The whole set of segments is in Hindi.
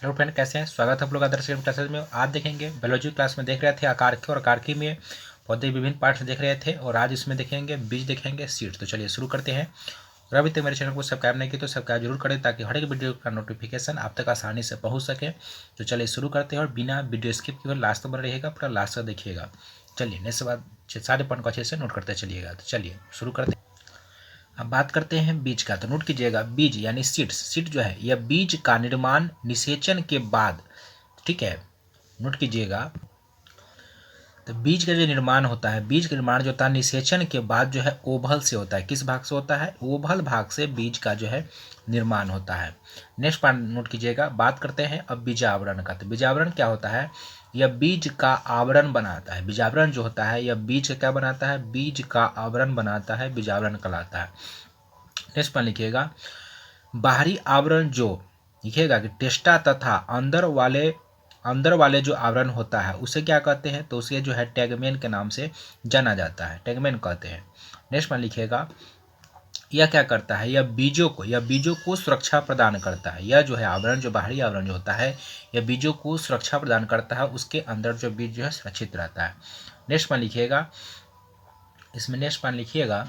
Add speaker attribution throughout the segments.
Speaker 1: हेलो फ्रेंड, कैसे हैं? स्वागत है आप लोग आदर्श क्लासेज में। आज देखेंगे बायोलॉजी क्लास में देख रहे थे आकारकी, और आकारकी में पौधे विभिन्न पार्ट्स देख रहे थे, और आज इसमें देखेंगे बीज, देखेंगे सीड्स। तो चलिए शुरू करते हैं। और अभी तक मेरे चैनल को सब्सक्राइब नहीं किया तो सब्सक्राइब जरूर करें, ताकि हर एक वीडियो का नोटिफिकेशन आप तक आसानी से पहुँच सके। तो चलिए शुरू करते हैं, और बिना वीडियो स्किप किए लास्ट तक बना रहिएगा, पूरा लास्ट तक देखिएगा। चलिए नेक्स्ट बाद सारे पॉइंट को अच्छे से नोट करते चलिएगा। तो चलिए शुरू करते हैं। अब बात करते हैं बीज का। तो नोट कीजिएगा, बीज यानी सीड्स। सीड जो है यह बीज का निर्माण निषेचन के बाद, ठीक है, नोट कीजिएगा। तो बीज का जो निर्माण होता है, बीज का निर्माण जो होता है निषेचन के बाद जो है ओवल से होता है। किस भाग से होता है? ओवल भाग से बीज का जो है निर्माण होता है। नेक्स्ट पॉइंट नोट कीजिएगा। बात करते हैं अब बीजावरण का। तो बीजावरण क्या होता है? यह बीज का आवरण बनाता है। बीजावरण जो होता है यह बीज का क्या बनाता है? बीज का आवरण बनाता है, बीजावरण कहलाता है। नेक्स्ट पॉइंट लिखिएगा, बाहरी आवरण जो लिखिएगा कि टेस्टा तथा अंदर वाले जो आवरण होता है उसे क्या कहते हैं? तो उसे जो है टैगमेन के नाम से जाना जाता है, टैगमेन कहते हैं। नेक्स्ट में लिखिएगा, यह क्या करता है? यह बीजों को सुरक्षा प्रदान करता है। यह जो है आवरण, जो बाहरी आवरण जो होता है, यह बीजों को सुरक्षा प्रदान करता है। उसके अंदर जो बीज जो है सुरक्षित रहता है। नेक्स्ट में लिखिएगा, इसमें नेक्स्ट में लिखिएगा,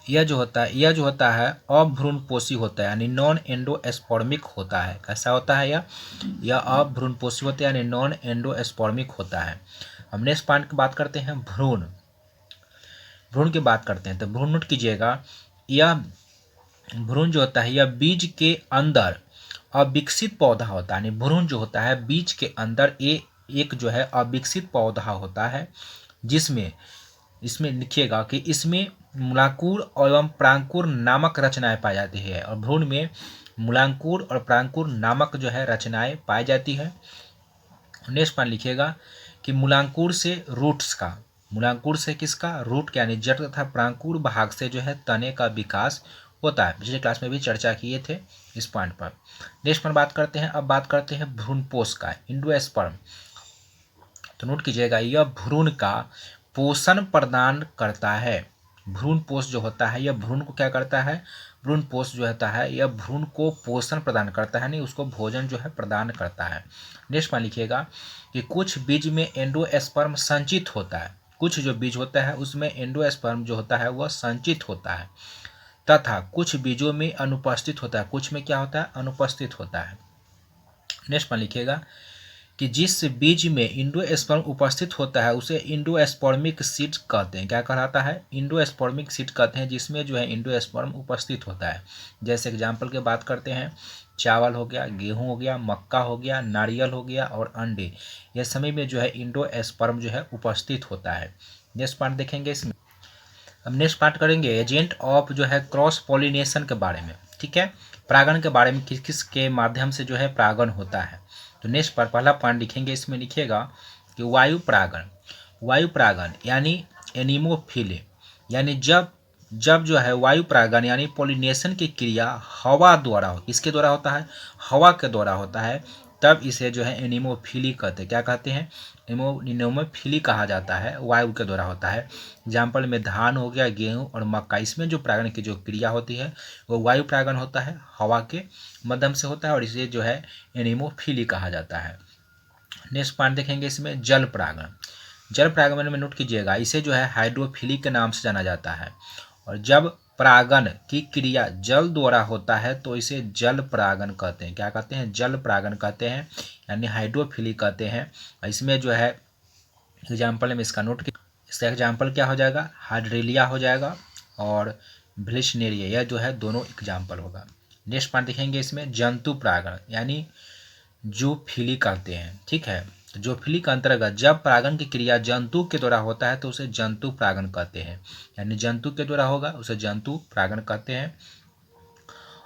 Speaker 1: यह जो होता है अभ्रूणपोषी होता है, यानी नॉन एंडोस्पर्मिक होता है। कैसा होता है यह अभ्रूणपोषी होता है, यानी नॉन एंडोस्पर्मिक होता है। हम नेक्स्ट पॉइंट की बात करते हैं, भ्रूण की बात करते हैं। तो भ्रूण नोट कीजिएगा, यह भ्रूण जो होता है यह बीज के अंदर अविकसित पौधा होता है। यानी भ्रूण जो होता है बीज के अंदर एक जो है अविकसित पौधा होता है, जिसमें इसमें लिखिएगा कि इसमें मूलांकुर एवं प्रांकुर नामक रचनाएं पाई जाती है। और भ्रूण में मूलांकुर और प्रांकुर नामक जो है रचनाएं पाई जाती है। नेक्स्ट पॉइंट लिखिएगा कि मूलांकुर से किसका? रूट यानी जड़ तथा प्रांकुर भाग से जो है तने का विकास होता है। पिछले क्लास में भी चर्चा किए थे इस पॉइंट पर। नेक्स्ट पर बात करते हैं, अब बात करते हैं भ्रूणपोष का, एंडोस्पर्म। तो नोट कीजिएगा, यह भ्रूण का पोषण प्रदान करता है। भ्रूणपोष जो होता है यह भ्रूण को क्या करता है? भ्रूणपोष जो होता है यह भ्रूण को पोषण प्रदान करता है, नहीं उसको भोजन जो है प्रदान करता है। नेक्स्ट में लिखिएगा कि कुछ बीज में एंडोस्पर्म संचित होता है। कुछ जो बीज होता है उसमें एंडोस्पर्म जो होता है वह संचित होता है, तथा कुछ बीजों में अनुपस्थित होता है। कुछ में क्या होता है? अनुपस्थित होता है। नेक्स्ट में लिखिएगा कि जिस बीज में इंडोस्पर्म उपस्थित होता है उसे इंडोस्पर्मिक सीड कहते हैं। क्या कहलाता है? इंडोस्पर्मिक सीड कहते हैं, जिसमें जो है इंडोस्पर्म उपस्थित होता है। जैसे एग्जाम्पल की बात करते हैं, चावल हो गया, गेहूं हो गया, मक्का हो गया, नारियल हो गया और अंडे, यह समय में जो है इंडोस्पर्म जो है उपस्थित होता है। नेक्स्ट पार्ट देखेंगे इसमें। अब नेक्स्ट पार्ट करेंगे एजेंट ऑफ जो है क्रॉस पॉलिनेशन के बारे में, ठीक है, परागण के बारे में, किस किस के माध्यम से जो है परागण होता है। तो नेक्स्ट पर पहला पॉइंट लिखेंगे, इसमें लिखिएगा कि वायु परागण यानी एनिमोफिले, यानी जब जो है वायु परागण यानी पॉलिनेशन की क्रिया हवा द्वारा हो, किसके द्वारा होता है? हवा के द्वारा होता है, तब इसे जो है एनिमोफिली कहते हैं। क्या कहते हैं? एनिमोफिली कहा जाता है, वायु के द्वारा होता है। एग्जाम्पल में धान हो गया, गेहूं और मक्का, इसमें जो परागण की जो क्रिया होती है वो वायु परागण होता है, हवा के माध्यम से होता है, और इसे जो है एनिमोफिली कहा जाता है। नेक्स्ट पॉइंट देखेंगे इसमें जल परागण में नोट कीजिएगा, इसे जो है हाइड्रोफिली के नाम से जाना जाता है। और जब परागण की क्रिया जल द्वारा होता है तो इसे जल परागण कहते हैं। क्या कहते हैं? जल परागण कहते हैं, यानी हाइड्रोफिली कहते हैं। इसमें जो है एग्जाम्पल में इसका नोट, इसका एग्जाम्पल क्या हो जाएगा? हाइड्रेलिया हो जाएगा और ब्लिशनेरिया, यह जो है दोनों एग्जाम्पल होगा। नेक्स्ट पॉइंट देखेंगे इसमें जंतु परागण, यानी जूफिली कहते हैं, ठीक है। जूफिली के अंतर्गत जब परागण की क्रिया जंतु के द्वारा होता है तो उसे जंतु परागण कहते हैं, यानी जंतु के द्वारा होगा उसे जंतु परागण कहते हैं।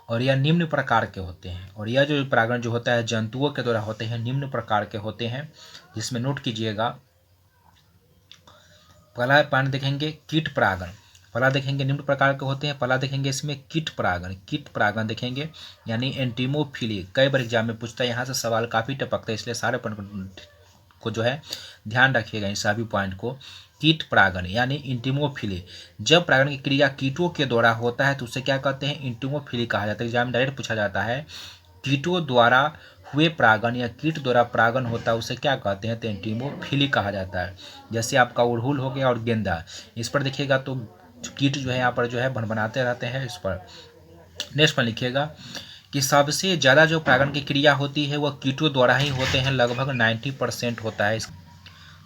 Speaker 1: और यह निम्न प्रकार के होते हैं, और यह जो परागण जो होता है जंतुओं के द्वारा होते हैं, निम्न प्रकार के होते हैं, जिसमें नोट कीजिएगा। पहला पॉइंट देखेंगे कीट परागण। पहला देखेंगे निम्न प्रकार के होते हैं, पहला देखेंगे इसमें कीट परागण देखेंगे, यानी एंटीमोफिली। कई बार एग्जाम में पूछता है, यहाँ से सवाल काफ़ी टपकते हैं, इसलिए सारे पॉइंट को जो है ध्यान रखिएगा, इन सभी पॉइंट को। कीट परागण यानी इंटिमोफिली, जब परागण की क्रिया कीटों के द्वारा होता है तो उसे क्या कहते हैं? इंटिमोफिली कहा जाता है। एग्जाम में डायरेक्ट पूछा जाता है, कीटों द्वारा हुए परागण या कीट द्वारा परागण होता है उसे क्या कहते हैं, तो एंटीमोफिली कहा जाता है। जैसे आपका उड़हुल हो गया और गेंदा, इस पर देखिएगा तो कीट जो है यहाँ पर जो है भनभनाते रहते हैं इस पर। नेक्स्ट में लिखिएगा कि सबसे ज़्यादा जो परागण की क्रिया होती है वह कीटों द्वारा ही होते हैं, लगभग 90% होता है।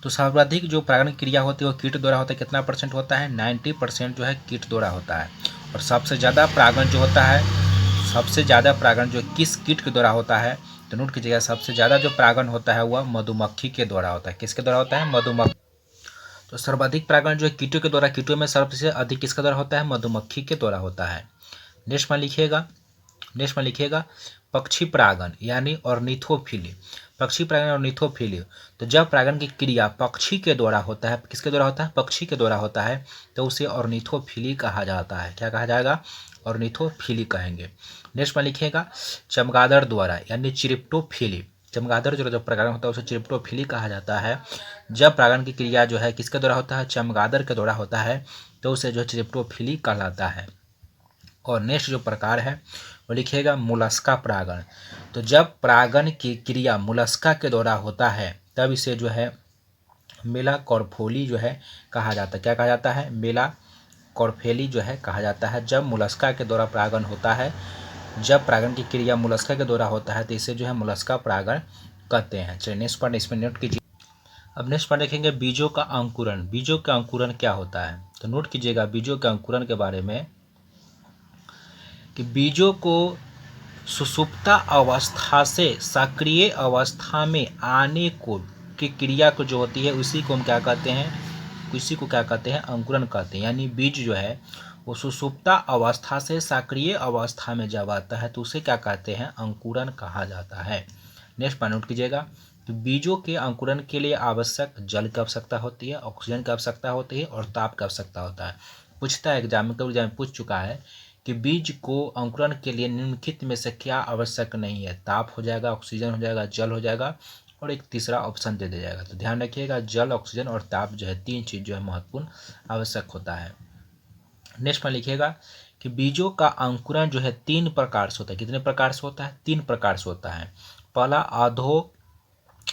Speaker 1: तो सर्वाधिक जो परागण क्रिया होती है वो कीट द्वारा होता है, कितना परसेंट होता है, 90% जो है कीट द्वारा होता है। और सबसे ज़्यादा परागण जो होता है, सबसे ज़्यादा परागण जो किस कीट के द्वारा होता है, तो नोट कीजिएगा सबसे ज़्यादा जो परागण होता है वह मधुमक्खी के द्वारा होता है। किसके द्वारा होता है, मधुमक्खी। तो सर्वाधिक परागण जो है कीटों के द्वारा, कीटों में सबसे अधिक किसके द्वारा होता है, मधुमक्खी के द्वारा होता है। नेक्स्ट में लिखिएगा पक्षी परागण यानी ऑर्निथोफिली। पक्षी परागण ऑर्निथोफिली, तो जब परागण की क्रिया पक्षी के द्वारा होता है, किसके द्वारा होता है, पक्षी के द्वारा होता है, तो उसे ऑर्निथोफिली कहा जाता है। क्या कहा जाएगा, ऑर्निथोफिली कहेंगे। नेक्स्ट में लिखिएगा चमगादड़ द्वारा यानी चिरिप्टोफिली। चमगादड़ जो परागण होता है उसे चिरिप्टोफिली कहा जाता है। जब परागण की क्रिया जो है किसके द्वारा होता है, चमगादड़ के द्वारा होता है, तो उसे जो चिरिप्टोफिली कहलाता है। और नेक्स्ट जो प्रकार है वो लिखिएगा मोलस्का परागण। तो जब परागण की क्रिया मोलस्का के द्वारा होता है तब इसे जो है मेलाकॉर्फोली जो है कहा जाता है। क्या कहा जाता है, मेलाकॉर्फेली जो है कहा जाता है। जब मोलस्का के द्वारा परागण होता है, जब परागण की क्रिया मोलस्का के द्वारा होता है तो इसे जो है मोलस्का परागण कहते हैं। चलिए नेक्स्ट पर इसमें नोट कीजिए। अब नेक्स्ट पर देखेंगे बीजों का अंकुरण। बीजों का अंकुरण क्या होता है, तो नोट कीजिएगा बीजों के अंकुरण के बारे में कि बीजों को सुषुप्ता अवस्था से सक्रिय अवस्था में आने को की क्रिया को जो होती है उसी को हम क्या कहते हैं, इसी को क्या कहते हैं, अंकुरण कहते हैं। यानी बीज जो है वो सुषुप्ता अवस्था से सक्रिय अवस्था में जब आता है तो उसे क्या कहते हैं, अंकुरण कहा जाता है। नेक्स्ट पर नोट कीजिएगा कि बीजों के अंकुरण के लिए आवश्यक जल की आवश्यकता होती है, ऑक्सीजन की आवश्यकता होती है और ताप की आवश्यकता होता है। पूछता है एग्जाम में पूछ चुका है कि बीज को अंकुरण के लिए निम्नलिखित में से क्या आवश्यक नहीं है, ताप हो जाएगा, ऑक्सीजन हो जाएगा, जल हो जाएगा और एक तीसरा ऑप्शन दे दिया जाएगा। तो ध्यान रखिएगा जल, ऑक्सीजन और ताप जो है तीन चीज़ जो है महत्वपूर्ण आवश्यक होता है। नेक्स्ट में लिखिएगा कि बीजों का अंकुरण जो है 3 प्रकार से होता है। कितने प्रकार से होता है, 3 प्रकार से होता है। पहला आधो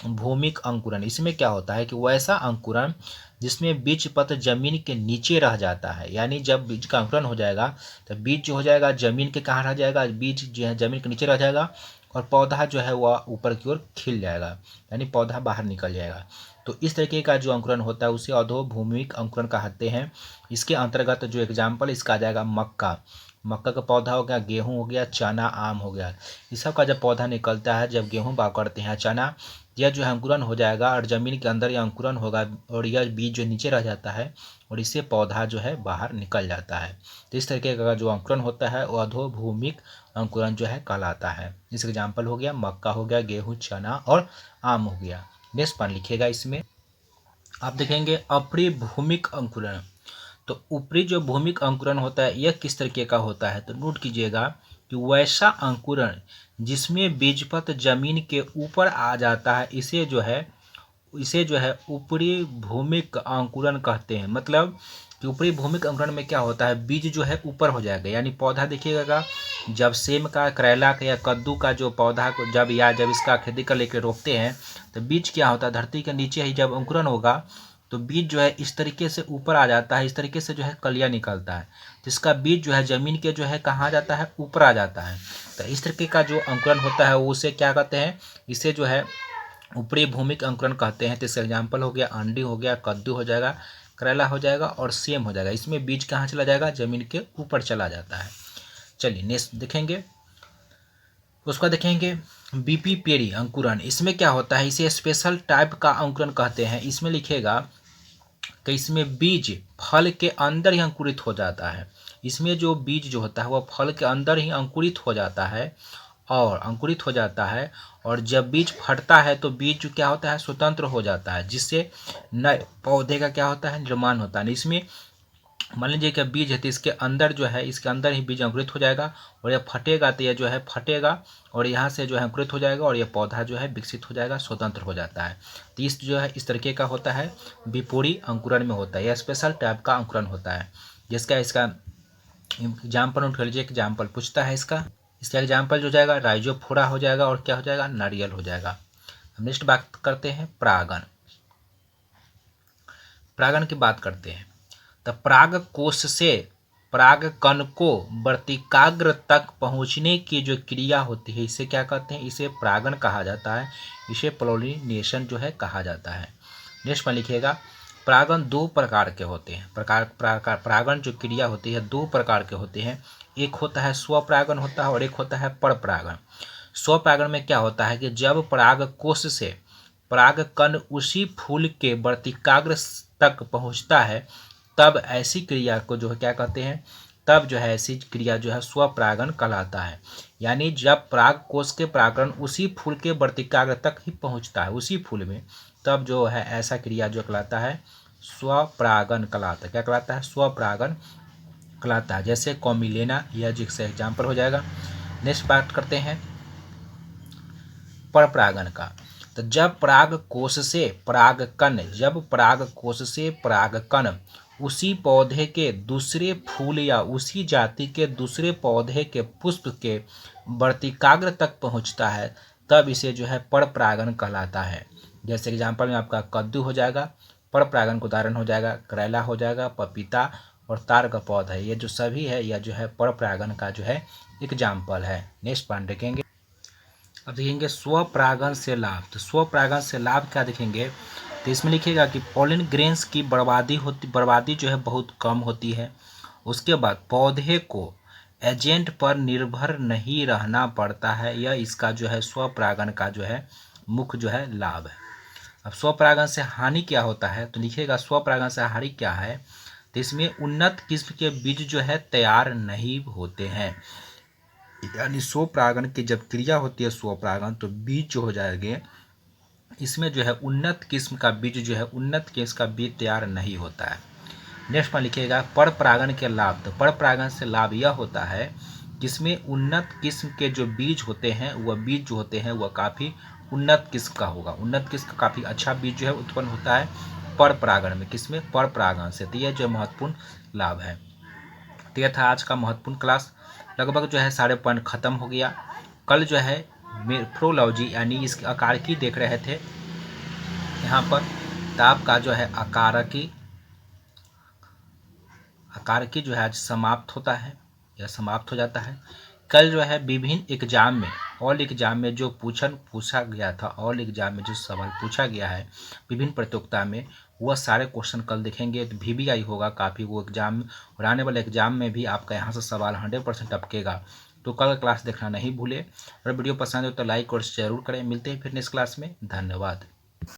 Speaker 1: भूमिक अंकुरण। इसमें क्या होता है कि वैसा अंकुरण जिसमें बीज पत्र जमीन के नीचे रह जाता है। यानी जब बीज का अंकुरण हो जाएगा तो बीज जो हो जाएगा जमीन के कहाँ रह जाएगा, बीज जो है जमीन के नीचे रह जाएगा और पौधा जो है वह ऊपर की ओर खिल जाएगा, यानी पौधा बाहर निकल जाएगा। तो इस तरीके का जो अंकुरण होता है उसे अधोभूमिक अंकुरण कहते हैं। इसके अंतर्गत जो एग्जाम्पल इसका आ जाएगा मक्का। मक्का का पौधा हो गया, गेहूँ हो गया, चना, आम हो गया। इस सब का जब पौधा निकलता है, जब गेहूँ बाग करते हैं, चना, यह जो है अंकुरन हो जाएगा और ज़मीन के अंदर यह अंकुरन होगा और यह बीज जो नीचे रह जाता है और इससे पौधा जो है बाहर निकल जाता है। तो इस तरीके का जो अंकुरन होता है वो अधोभूमिक अंकुरन जो है कहलाता है। इस एग्जाम्पल हो गया मक्का हो गया, गेहूँ, चना और आम हो गया। नेक्स्ट पॉइंट लिखिएगा इसमें आप देखेंगे अपरी भूमिक अंकुरण। तो ऊपरी जो भूमिक अंकुरण होता है यह किस तरीके का होता है, तो नोट कीजिएगा कि वैसा अंकुरण जिसमें बीजपत्र जमीन के ऊपर आ जाता है इसे जो है ऊपरी भूमिक अंकुरण कहते हैं। मतलब कि ऊपरी भूमिक अंकुरण में क्या होता है, बीज जो है ऊपर हो जाएगा। यानी पौधा देखिएगा जब सेम का, करेला का या कद्दू का जो पौधा को जब इसका खेती कर लेकर रोपते हैं तो बीज क्या होता है, धरती के नीचे ही जब अंकुरण होगा तो बीज जो है इस तरीके से ऊपर आ जाता है, इस तरीके से जो है कलियाँ निकलता है, जिसका बीज जो है जमीन के जो है कहाँ जाता है, ऊपर आ जाता है। तो इस तरीके का जो अंकुरण होता है वो उसे क्या कहते हैं, इसे जो है ऊपरी भूमिक अंकुरण कहते हैं। तो इसका एग्जाम्पल हो गया अंडी हो गया, कद्दू हो जाएगा, करेला हो जाएगा और सेम हो जाएगा। इसमें बीज कहाँ चला जाएगा, जमीन के ऊपर चला जाता है। चलिए नेक्स्ट देखेंगे, उसका देखेंगे बीपी पेरी अंकुरण। इसमें क्या होता है, इसे स्पेशल टाइप का अंकुरण कहते हैं। इसमें लिखेगा कि इसमें बीज फल के अंदर ही अंकुरित हो जाता है। इसमें जो बीज जो होता है वह फल के अंदर ही अंकुरित हो जाता है और जब बीज फटता है तो बीज जो क्या होता है, स्वतंत्र हो जाता है, जिससे नए पौधे का क्या होता है, निर्माण होता है। इसमें मान लीजिए कि बीज है तो इसके अंदर जो है, इसके अंदर ही बीज अंकुरित हो जाएगा और यह फटेगा तो यह जो है फटेगा और यहाँ से जो है अंकुरित हो जाएगा और यह पौधा जो है विकसित हो जाएगा, स्वतंत्र हो जाता है। तो इस जो है इस तरीके का होता है, विपोरी अंकुरण में होता है। यह स्पेशल टाइप का अंकुरण होता है जिसका इसका एग्जाम्पल उठ लीजिए। एग्जाम्पल पूछता है इसका इसका एग्जाम्पल जो जाएगा राइजोफोरा हो जाएगा और क्या हो जाएगा, नारियल हो जाएगा। हम नेक्स्ट बात करते हैं परागण। परागण की बात करते हैं। तो पराग कोश से पराग कण को वर्तिकाग्र तक पहुंचने की जो क्रिया होती है इसे क्या कहते हैं, इसे परागण कहा जाता है, इसे पोलिनेशन जो है कहा जाता है। नेक्स्ट में लिखिएगा परागण दो प्रकार के होते हैं। परागण जो क्रिया होती है दो प्रकार के होते हैं, एक होता है स्वपरागण होता है और एक होता है परपरागण। स्वपरागण में क्या होता है कि जब पराग कोश से पराग कण उसी फूल के वर्तिकाग्र तक पहुंचता है तब ऐसी क्रिया को जो है क्या कहते हैं, तब जो है ऐसी क्रिया जो है स्वपरागण कहलाता है। यानी जब पराग कोश के परागण उसी फूल के वर्तिकाग्र तक ही पहुंचता है उसी फूल में, तब जो है ऐसा क्रिया जो कहलाता है स्वपरागण कहलाता है। क्या कहलाता है, स्वपरागण कहलाता है। जैसे कॉमिलेना यह जिससे एग्जाम्पल हो जाएगा। नेक्स्ट बात करते हैं परपरागण का। तो जब पराग कोश से परागकण उसी पौधे के दूसरे फूल या उसी जाति के दूसरे पौधे के पुष्प के वर्तिकाग्र तक पहुंचता है तब इसे जो है परपरागण कहलाता है। जैसे एग्जाम्पल में आपका कद्दू हो जाएगा, परपरागण का उदाहरण हो जाएगा करेला हो जाएगा, पपीता और तार का पौधा है, ये जो सभी है यह जो है परपरागण का जो है एग्जाम्पल है। नेक्स्ट पॉइंट देखेंगे। अब देखेंगे स्वपरागण से लाभ। तो स्वपरागण से लाभ क्या देखेंगे, तो इसमें लिखिएगा कि पॉलिन ग्रेन्स की बर्बादी जो है बहुत कम होती है। उसके बाद पौधे को एजेंट पर निर्भर नहीं रहना पड़ता है, यह इसका जो है स्वपरागण का जो है मुख्य जो है लाभ है। अब स्वपरागण से हानि क्या होता है, तो लिखिएगा स्वपरागण से हानि क्या है, तो इसमें उन्नत किस्म के बीज जो है तैयार नहीं होते हैं। यानी स्वपरागण की जब क्रिया होती है स्वपरागण तो बीज जो हो जाएंगे इसमें जो है उन्नत किस्म का बीज जो है उन्नत किस्म का बीज तैयार नहीं होता है। नेक्स्ट में लिखिएगा परपरागण के लाभ। तो परपरागण से लाभ यह होता है जिसमें उन्नत किस्म के जो बीज होते हैं वह बीज जो होते हैं वह काफ़ी उन्नत किस्म का होगा, उन्नत किस्म का काफ़ी अच्छा बीज जो है उत्पन्न होता है परपरागण में। किसमें, परपरागण से। तो यह जो महत्वपूर्ण लाभ है। तो यह था आज का महत्वपूर्ण क्लास। लगभग जो है सारे पॉइंट खत्म हो गया। कल जो है मोर्फोलॉजी यानी इस आकार की देख रहे थे यहाँ पर, तो आपका जो है आकार की जो है आज समाप्त होता है या समाप्त हो जाता है। कल जो है विभिन्न एग्जाम में ऑल एग्जाम में जो पूछा गया था, ऑल एग्जाम में जो सवाल पूछा गया है विभिन्न प्रतियोगिता में, वह सारे क्वेश्चन कल देखेंगे। तो VBI होगा काफ़ी वो एग्जाम, और आने वाले एग्जाम में भी आपका यहाँ से सवाल 100% टपकेगा। तो कल क्लास देखना नहीं भूले। अगर वीडियो पसंद हो तो लाइक और शेयर जरूर करें। मिलते हैं फिर नेक्स्ट क्लास में। धन्यवाद।